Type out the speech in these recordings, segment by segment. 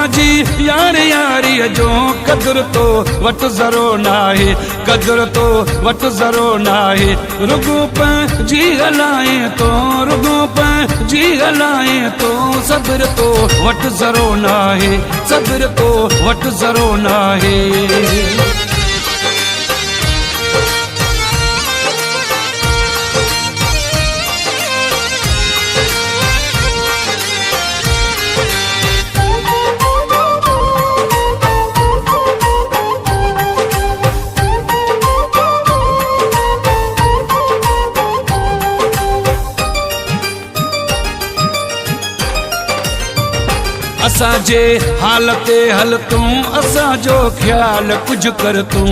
असांजी यारी यारी जो कदर तो वट ज़रो नाहे, कदर तो वट ज़रो नाहे। रुगो पंहिंजी हलाए तो, रुगो पंहिंजी हलाए तो, सब्र तो वट ज़रो नाहे, सब्र तो वट ज़रो नाहे। असांजे हाल ते हल तूं, असांजो ख्याल कुछ कर तूं।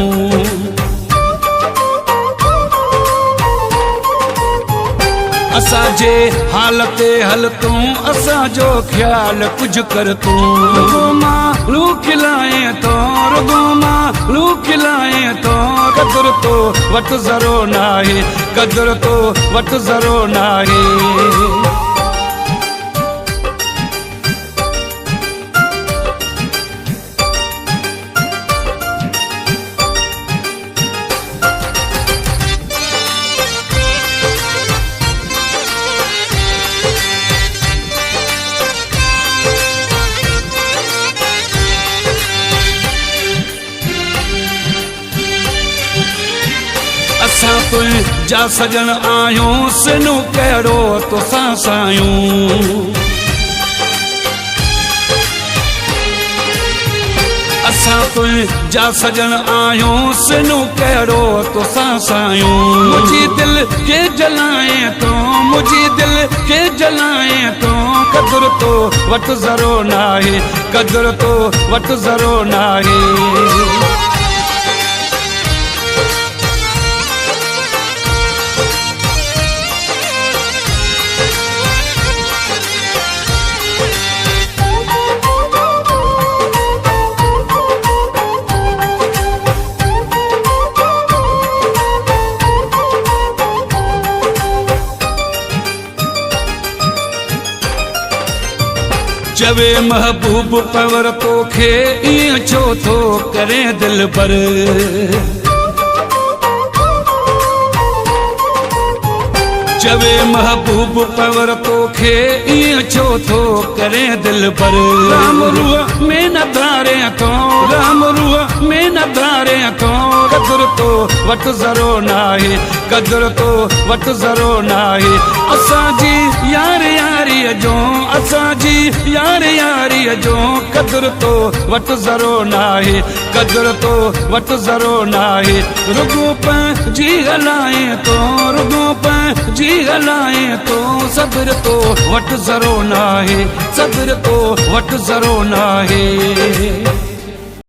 असांजे हाल ते हल तूं, असांजो ख्याल कुछ कर तूं। रुगो मालू खिलाए तो, रुगो मालू खिलाए तो, कदर तो वट ज़रो नाहे, कदर तो वट ज़रो नाहे। असां तुंहिंजा सजण आहियूं, सिनू कहिड़ो तोसां सायूं। असां तुंहिंजा सजण आहियूं, सिनू कहिड़ो तोसां सायूं। मुंहिंजी दिलि खे जलाए तो, मुंहिंजी दिलि खे जलाए तो, कदर तो वट ज़रो नाहे, कदर तो वट ज़रो नाहे। चवे महबूब पवर तोखे ईअं छो थो करे दिल पर। चवे महबूब पवर तोखे ईअं छो थो करे दिल पर। राम रूह में न धारे तो, राम रूह में न धारे तो, कदर तो वट ज़रो नाहे, कदर तो वट ज़रो नाहे। असांजी यार यारी जो, असांजी यार यारी जो, कदर तो वट ज़रो नाहे, कदर तो वट ज़रो नाहे। रुगो पंहिंजी हलाए तो, रुगो पंहिंजी हलाए तो, सब्र तो वट ज़रो नाहे, सब्र तो वट ज़रो नाहे।